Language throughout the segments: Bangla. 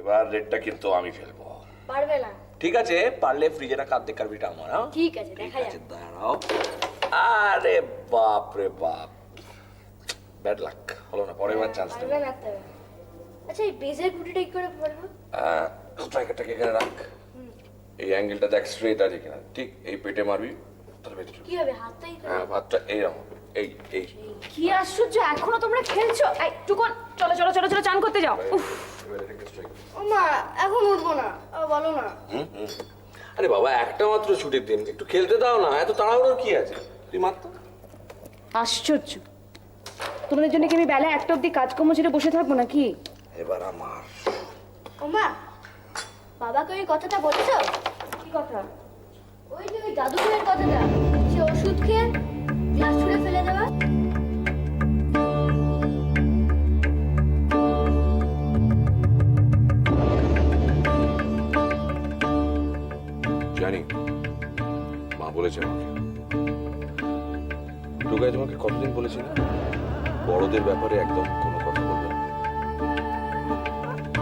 এবার রেটটা কিন্তু আমি ফেলবো। পারবে না। ঠিক আছে, পারলে ফ্রিজে রাখা অর্ধেক কারবিটা আমার। হ্যাঁ ঠিক আছে, দেখা যাক। দাঁড়াও। আরে বাপ রে বাপ, ব্যাড লাক, হলো না। পরের বার চান্স দেবো। পারবে না তো। আচ্ছা, এই বেজের গুটিটা কি করে পারবো? স্ট্রাইকারটাকে এখানে রাখ। এই অ্যাঙ্গেলটা দেখ স্ট্রেট আছে কিনা। ঠিক এই পেটে মারবি, তাহলে ভেতরে কি হবে? হাতটাই তো। হ্যাঁ, ভাতটা এইরকম হবে। এই এই কি আশ্চর্য, এখনো তোমরা খেলছো? এই টুকন, চলো চলো চলো চলো, চান করতে যাও। উফ, এবারে এটাকে strike। ও মা, এখন উঠবো না। বলো না। আরে বাবা, একটা মাত্র ছুটির দিন, একটু খেলতে দাও না। এত তাড়াহুড়োর কি আছে? তুই মারতো। আশ্চর্য, তোমাদের জন্য কি আমি বেলা 1টা অবধি কাজকর্ম ছেড়ে বসে থাকবো নাকি? এবার আমার ও মা, বাবাকে ওই কথাটা বলেছো? কি কথা? ওই যে ওই জাদুঘরের কথাটা, সে ওষুধ খেয়ে গ্লাস ছুঁড়ে ফেলে দেওয়া। জানি, মা বলেছে আমাকে। টুকাই তোমাকে কতদিন বলেছি না, বড়দের ব্যাপারে একদম কোনো কথা বলবে না।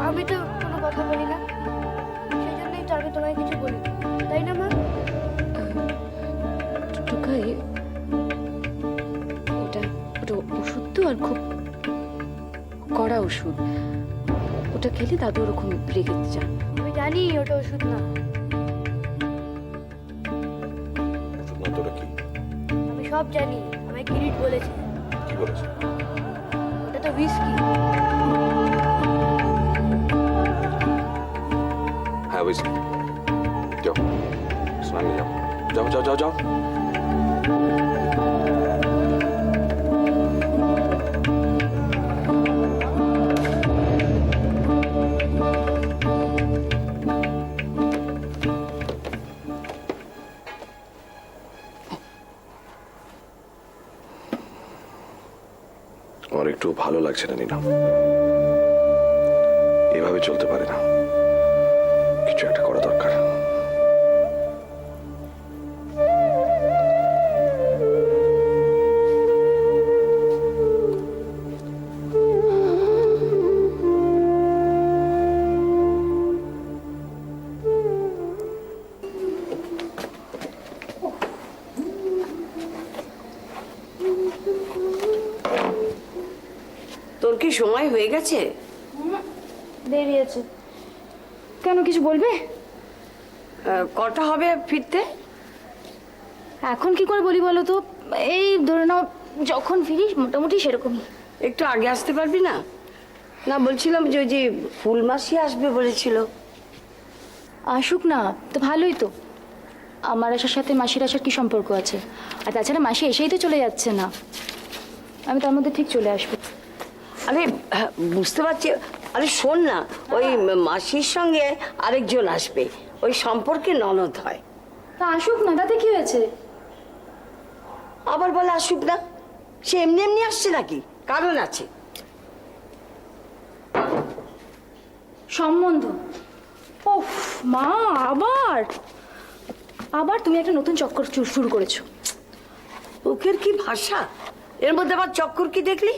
আমি তো কোনো কথা বলি না, সেই জন্যই তো আমি তোমায় কিছু বলি, তাই না মা? টুকাই, ওটা ওটা ওষুধ তো, আর খুব কড়া ওষুধ। ওটা খেলে দাদু ওরকম রেগে যান। আমি জানি ওটা ওষুধ না। ওষুধ না তো ওটা কি? আমি সব জানি, আমায় কিরিট বলেছে। কি বলেছে? ওটা তো হুইস্কি। হ্যাঁ বুঝছি। যাও স্নানে যাও, যাও যাও যাও যাও। আমার একটু ভালো লাগছে না নীলা, এভাবে চলতে পারে না। কিছু একটা করা দরকার। তোর কি সময় হয়ে গেছে? দেরি আছে। কেন, কিছু বলবে? কটা হবে ফিরতে? এখন কি করে বলি বলো তো? এই ধরে নাও, যখন ফিরিস মোটামুটি সেরকমই। একটু আগে আসতে পারবি না? না, বলছিলাম যে ওই যে ফুল মাসি আসবে বলেছিল। আসুক না, তো ভালোই তো। আমার আসার সাথে মাসির আসার কি সম্পর্ক আছে? আর তাছাড়া মাসি এসেই তো চলে যাচ্ছে না, আমি তার মধ্যে ঠিক চলে আসবো। আরে বুঝতে পারছি। আরে শোন না, ওই মাসির সঙ্গে আরেকজন আসবে, ওই সম্পর্কে ননদ হয়। তা আসুক না, তাতে কি হয়েছে? আবার বলে আসুক না, সে এমনি এমনি আসছে নাকি? কারণ আছে। সম্বন্ধ? ওফ মা, আবার আবার তুমি একটা নতুন চক্কর শুরু করেছো। মুখের কি ভাষা! এর মধ্যে আবার চক্কর কি দেখলি?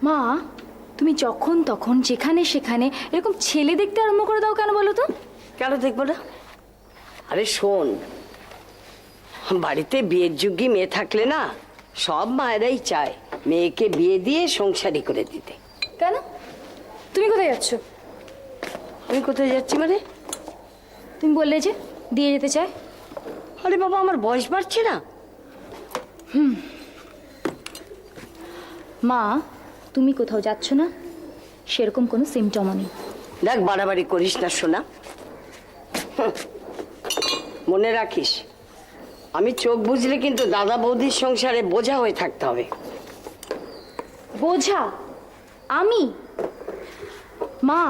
মা, তুমি যখন তখন যেখানে সেখানে এরকম ছেলে দেখতে আরম্ভ করে দাও কেন বলো তো? কেন দেখবো না? আরে শোন, বাড়িতে বিয়ের যোগ্যী মেয়ে থাকলে না, সব মায়েরাই চায় মেয়েকে বিয়ে দিয়ে সংসারী করে দিতে। কেন? তুমি কোথায় যাচ্ছ? আমি কোথায় যাচ্ছি মানে? তুমি বললে যে দিয়ে যেতে চাই। আরে বাবা, আমার বয়স বাড়ছে না? মা, তুমি কোথাও যাচ্ছ না সেরকম কোনো সিমটমও নেই। দেখ, বাড়াবাড়ি করিস না সোনা। মনে রাখিস, আমি চোখ বুঝলে কিন্তু দাদা বৌদির সংসারে বোঝা হয়ে থাকতে হবে। বোঝা? আমি? মা,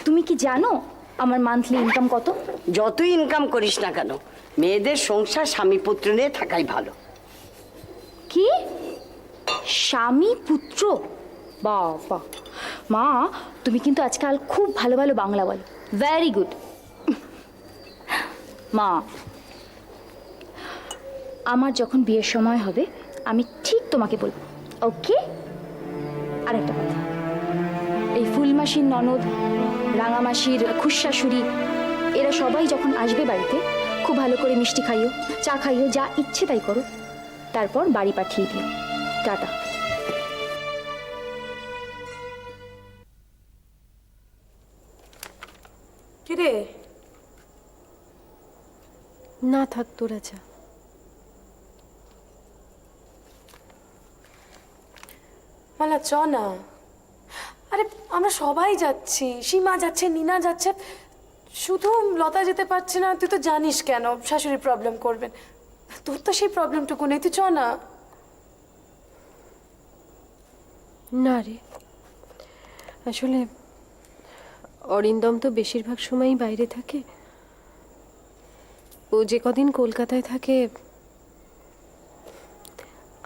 তুমি কি জানো আমার মান্থলি ইনকাম কত? যতই ইনকাম করিস না কেন, মেয়েদের সংসার স্বামী পুত্র নিয়ে থাকাই ভালো। কি? স্বামী পুত্র? বাবা মা, তুমি কিন্তু আজকাল খুব ভালো ভালো বাংলা বলো। Very good. মা, আমার যখন বিয়ের সময় হবে আমি ঠিক তোমাকে বলবো, ওকে? আরেকটা কথা, এই ফুলমাসির ননদ রাঙামাসির খুশাশুড়ি, এরা সবাই যখন আসবে বাড়িতে খুব ভালো করে মিষ্টি খাইও, চা খাইও, যা ইচ্ছে তাই করো, তারপর বাড়ি পাঠিয়ে দিও। টাটা। কিরে, না থাক, তোরা যা। মালা চ না। আরে আমরা সবাই যাচ্ছি, সীমা যাচ্ছে, নীনা যাচ্ছে, শুধু লতা যেতে পারছে না। তুই তো জানিস কেন, শাশুড়ি প্রবলেম করবেন। তোর তো সেই প্রবলেমটুকু নেই, তুই চ না। না রে, আসলে অরিন্দম তো বেশিরভাগ সময়ই বাইরে থাকে। ও যে কদিন কলকাতায় থাকে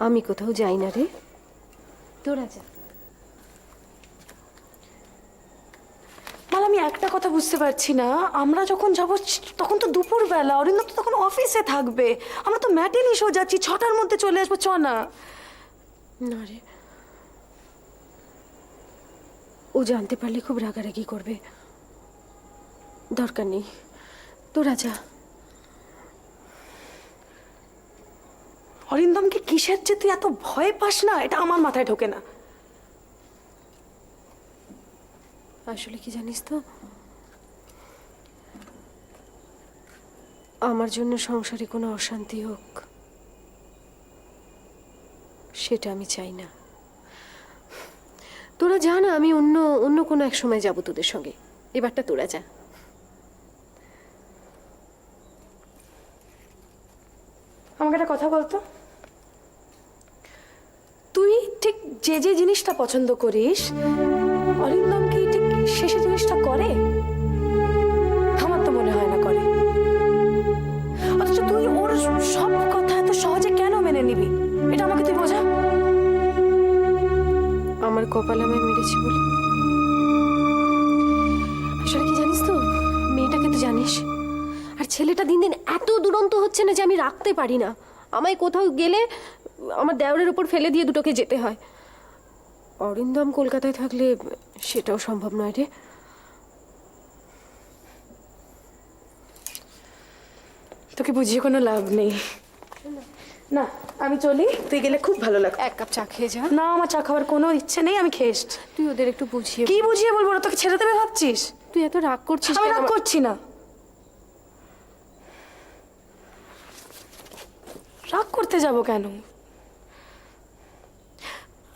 আমি কোথাও যাই না রে। তোরা যা। মালা, আমি একটা কথা বুঝতে পারছি না, আমরা যখন যাব তখন তো দুপুরবেলা, অরিন্দম তো তখন অফিসে থাকবে। আমরা তো ম্যাটিনি শো যাচ্ছি, 6টার মধ্যে চলে আসবো, চ না। না রে, ও জানতে পারলে খুব রাগারাগি করবে। দরকার নেই, তোরা যা। অরিন্দমকে কিসের যে তুই এত ভয় পাস না, এটা আমার মাথায় ঢোকে না। আসলে কি জানিস তো, আমার জন্য সংসারে কোনো অশান্তি হোক সেটা আমি চাই না। তোরা যা না, আমি অন্য অন্য কোনো এক সময় যাবো তোদের সঙ্গে। এবারটা তোরা যা। আমাকে একটা কথা বলতো, তুই ঠিক যে যে জিনিসটা পছন্দ করিস অরিন্দম কি ঠিক শেষে জিনিসটা করে? আমার তো মনে হয় না করে। অথচ তুই ওর সব কথা এত সহজে কেন মেনে নিবি, এটা আমাকে তুই বোঝা। আমার কপাল আমায় মেরেছে বলে। আসলে কি জানিস তো, মেয়েটাকে তো জানিস, আর ছেলেটা দিন দিন এত দুরন্ত হচ্ছে না যে আমি রাখতে পারি না। আমায় কোথাও গেলে আমার দেওরের উপর ফেলে দিয়ে দুটোকে যেতে হয়। অরিন্দম কলকাতায় থাকলে সেটাও সম্ভব নয় রে। তোকে বুঝিয়ে কোনো লাভ নেই। না, আমি চলি, তুই গেলে খুব ভালো লাগবে। এক কাপ চা খেয়ে যা। না, আমার চা খাওয়ার কোনো ইচ্ছে নেই, আমি খেয়ে এসছি। তুই ওদের একটু বুঝিয়ে। কি বুঝিয়ে বলবো, ওরা তোকে ছেড়ে দেবে ভাবছিস? তুই এত রাগ করছিস আমি কেন? রাগ করছি না, রাগ করতে যাব কেন?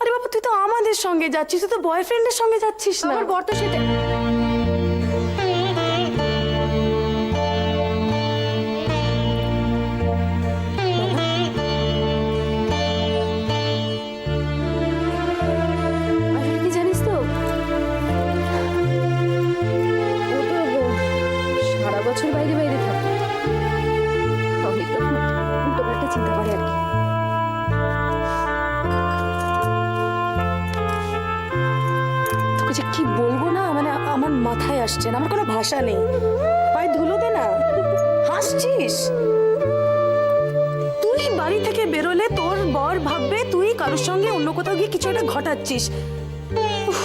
আরে বাবা, তুই তো আমাদের সঙ্গে যাচ্ছিস, তুই তো বয়ফ্রেন্ডের সঙ্গে যাচ্ছিস না। আমার বর তো সেটা। আসলে কি জানিস তো, ও তো সারা বছর বাইরে বাইরে থাকে, হয়তো উল্টো পাল্টা চিন্তা করে আর কি। তোকে যে কি বলবো না, মানে আমার মাথায় আসছে না, আমার কোনো ভাষা নেই। পায়ে ধুলো দে না, হাসছিস। তুই বাড়ি থেকে বেরোলে তোর বর ভাববে তুই কারোর সঙ্গে অন্য কোথাও গিয়ে কিছু একটা ঘটাচ্ছিস। উফ।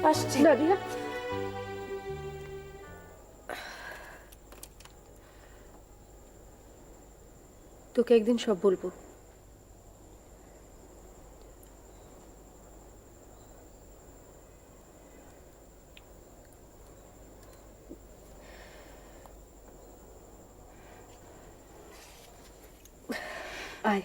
আসছি। দাদিয়া, তোকে একদিন সব বলবো। আয়।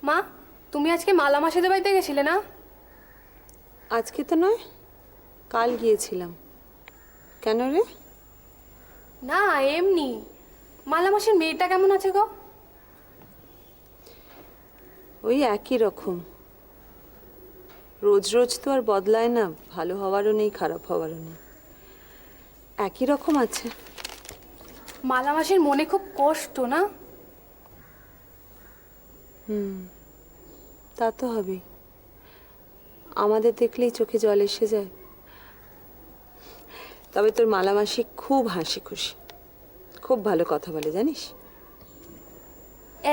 মা, তুমি আজকে মালা মাসিদের বাড়িতে গেছিলে না? আজকে তো নয়, কাল গিয়েছিলাম। কেন রে? না, এমনি। মালা মাসির মেয়েটা কেমন আছে গো? ওই একই রকম। রোজ রোজ তো আর বদলায় না, ভালো হওয়ারও নেই খারাপ হওয়ারও নেই, একই রকম আছে। মালা মাসির মনে খুব কষ্ট না? তা তো হবেই, আমাদের দেখলেই চোখে জল এসে যায়। তবে তোর মালামাসি খুব হাসি খুশি, খুব ভালো কথা বলে জানিস।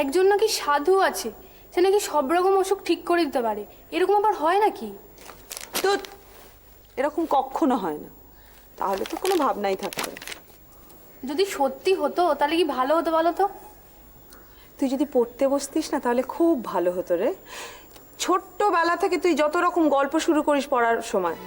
একজন নাকি সাধু আছে, সে নাকি সব রকম অসুখ ঠিক করে দিতে পারে। এরকম আবার হয় নাকি? তো এরকম কখনো হয় না, তাহলে তো কোনো ভাবনাই থাকতো না। যদি সত্যি হতো তাহলে কি ভালো হতো বলো তো? তুই যদি পড়তে বসতিস না তাহলে খুব ভালো হতো রে। ছোট্টবেলা থেকে তুই যত রকম গল্প শুরু করিস পড়ার সময়।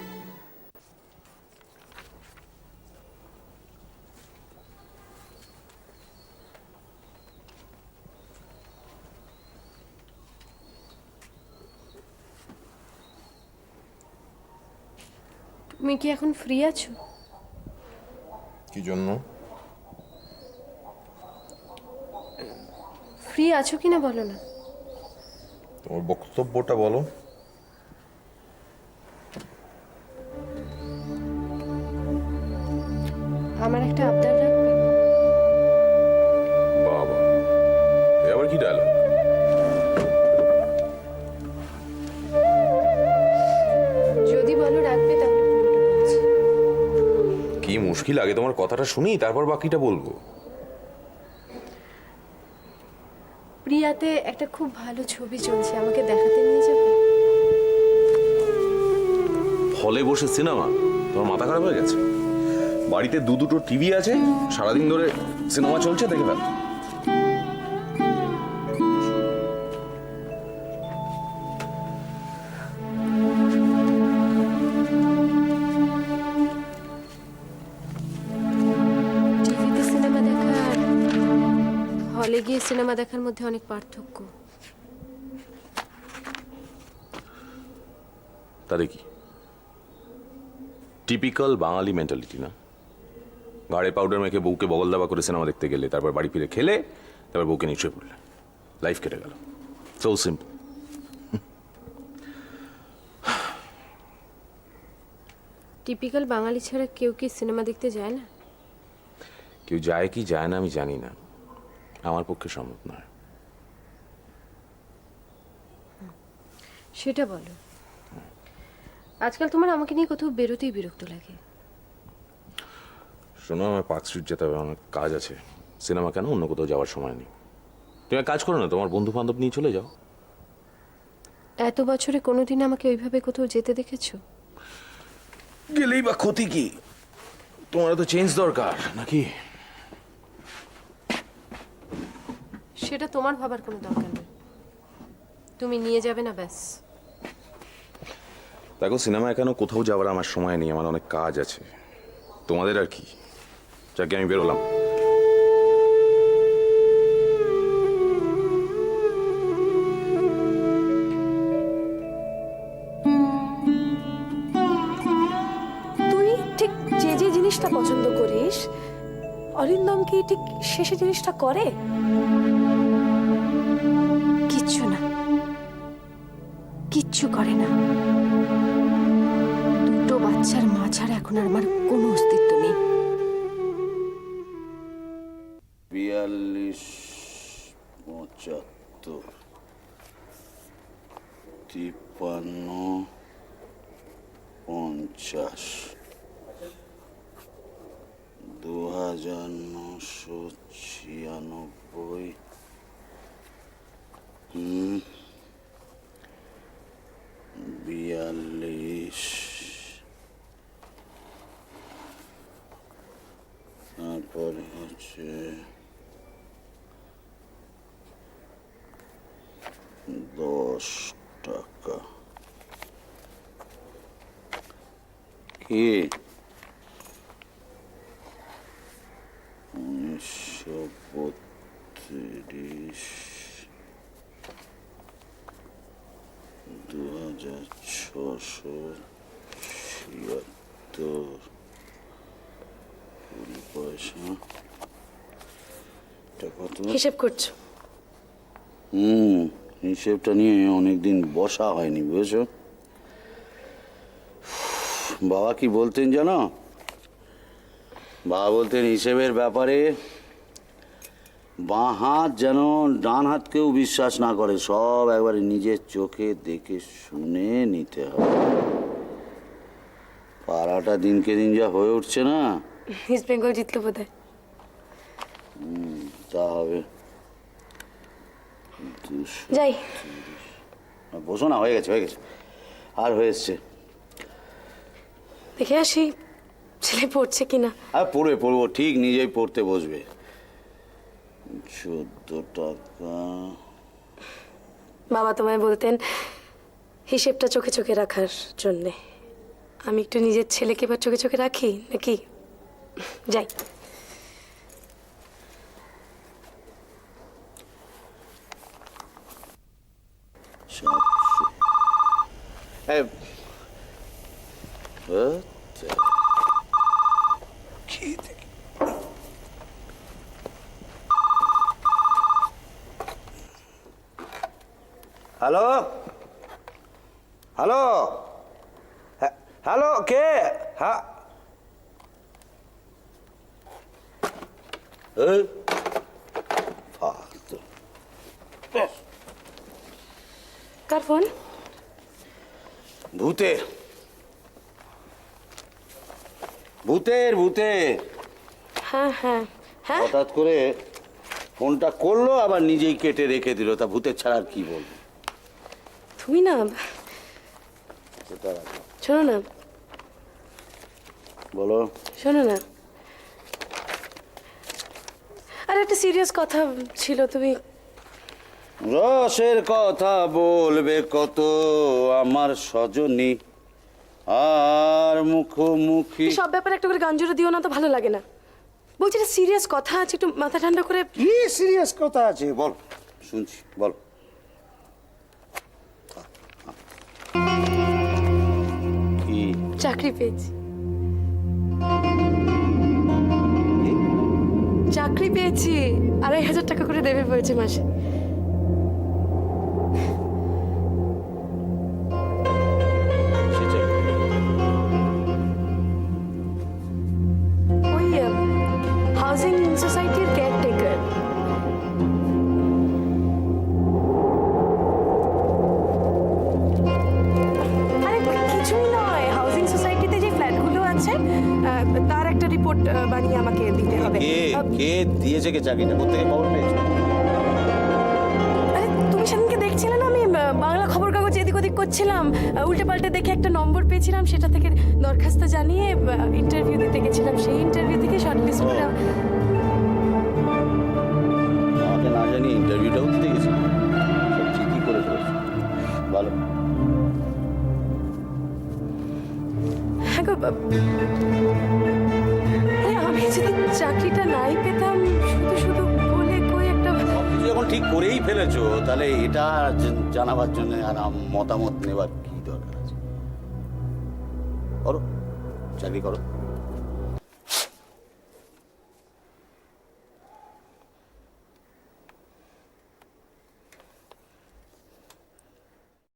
তুমি কি এখন ফ্রি আছো? কি জন্য? ফ্রি আছো কিনা বলো না। তোমার বক্তব্যটা বলো। আমার একটা আবদার রাখবে? বাবা, এ আবার কি ডায়লগ? যদি বলো রাখবে তাহলে পুরোটা বলছি। কি মুশকিল, আগে তোমার কথাটা শুনি তারপর বাকিটা বলবো। প্রিয়াতে একটা খুব ভালো ছবি চলছে, আমাকে দেখাতে নিয়ে যাবে? হলে বসে সিনেমা? তোমার মাথা খারাপ হয়ে গেছে? বাড়িতে দুটো টিভি আছে, সারাদিন ধরে সিনেমা চলছে, দেখে ফেল। টিভিতে সিনেমা দেখা আর হলে গিয়ে সিনেমা দেখার মধ্যে অনেক পার্থক্য। তাতে কি? টিপিক্যাল বাঙালি মেন্টালিটি না? গাড়ে পাউডার মেখে বউকে বগল দাবা করে সিনেমা দেখতে গেলে, তারপর বাড়ি ফিরে খেলে, তারপর বউকে নিয়ে শুয়ে পড়লে, লাইফ কেটে গেল। So simple. টিপিক্যাল বাঙালি ছাড়া কেউ কি সিনেমা দেখতে যায় না? কেউ যায় কি যায় না আমি জানি না, আমার পক্ষে সম্ভব নয়। সেটা বলো। আজকাল তোমার আমাকে নিয়ে কোথাও বেরোতেই বিরক্ত লাগে। শোনো, আমার পার্ক স্ট্রিট যেতে হবে, অনেক কাজ আছে। সিনেমা কেন, অন্য কোথাও যাওয়ার সময় নেই। তুমি এক কাজ করো না, তোমার বন্ধু বান্ধব নিয়ে চলে যাও। এত বছরে কোনোদিন আমাকে ওইভাবে কোথাও যেতে দেখেছো? গেলেই বা ক্ষতি কি? তোমার তো চেঞ্জ দরকার নাকি? সেটা তোমার ভাবার কোনো দরকার নেই, তুমি নিয়ে যাবে না ব্যাস। দেখো, সিনেমায় কেন কোথাও যাওয়ার আমার সময় নেই, আমার অনেক কাজ আছে। তোমাদের আর কি, যাকে আমি বেরোলাম। তুই ঠিক যে যে জিনিসটা পছন্দ করিস, অরিন্দম কি ঠিক শেষে জিনিসটা করে? কিচ্ছু না, কিচ্ছু করে না। দুটো বাচ্চার মা ছাড়া এখন আর আমার কোনো অস্তিত্ব নেই। 42, 75, 53, 50, 2996, 42, তারপরে হচ্ছে 10 টাকা। কি 1932, 2676, 20 পয়সা। এটা কত? হিসেব করছো? হিসেবটা নিয়ে অনেকদিন বসা হয়নি, বুঝেছো? বাবা কি বলতেন জানো? বাবা বলতেন হিসেবের ব্যাপারে বাঁ হাত যেন ডান হাতকেও বিশ্বাস না করে, সব একবারে নিজের চোখে দেখে শুনে নিতে হবে। পাড়াটা দিনকে দিন যা হয়ে উঠছে না, ইস্ট বেঙ্গল জিতলো বোধ হয়। তা হবে। যাই। বসো না, হয়ে গেছে হয়ে গেছে, আর হয়ে এসছে। দেখে আসি ছেলে পড়ছে কিনা। আর পড়বো ঠিক, নিজেই পড়তে বসবে। 14 টাকা। বাবা তোমায় বলতেন হিসেবটা চোখে চোখে রাখার জন্যে। আমি একটু নিজের ছেলেকে এবার চোখে চোখে রাখি নাকি? যাই। হ্যালো হ্যালো হ্যালো, কে? হ্যাঁ, কার ফোন? ভূতের ভূতের ভূতের হ্যাঁ হ্যাঁ হ্যাঁ। হঠাৎ করে ফোনটা করলো, আবার নিজেই কেটে রেখে দিল। তা ভূতের ছাড়া আর কি বলবো? তুমি না, শোনো না, বলো। শোনো না, আর একটা সিরিয়াস কথা ছিল। তুমি রসের কথা বলবে কত আমার সজনী, আর মুখোমুখি। সব ব্যাপারে একটা করে গান জুড়ে দিও না, তো ভালো লাগে না। বলছি একটা সিরিয়াস কথা আছে, একটু মাথা ঠান্ডা করে। কি সিরিয়াস কথা আছে বল, শুনছি, বল। কি? চাকরি পেয়েছি। চাকরি পেয়েছি, 2500 টাকা করে দেবে বলেছে মাসে। ওই হাউজিং সোসাইটির কেয়ারটেকার। আরে কিছুই নয়, হাউজিং সোসাইটিতে যে ফ্ল্যাটগুলো আছে তার একটা রিপোর্ট বানিয়ে আমাকে দিতে হবে। কে দিয়েছে, কে চাকরিটা? কোথেকে খবর পেয়েছো? আরে তুমি সেদিনকে দেখছিলে না, আমি বাংলা খবর কাগজ এদিক ওদিক করছিলাম, উল্টে পাল্টে দেখে একটা নম্বর পেয়েছিলাম, সেটা থেকে দরখাস্ত জানিয়ে ইন্টারভিউ দিতে গেছিলাম। সেই ইন্টারভিউ থেকে শর্টলিস্ট করে আমাকে না জানি ইন্টারভিউটাও দিতে গেছি। সব ঠিকই করে ফেলেছি, ভালো। হ্যাঁ গো, আরে আমি যদি চাকরিটা নাই পেতাম, শুধু শুধু বলে কই একটা। সবকিছু যখন ঠিক করেই ফেলেছো, তাহলে এটা জানাবার জন্য আর মতামত নেবার কি দরকার আছে? করো, চাকরি করো।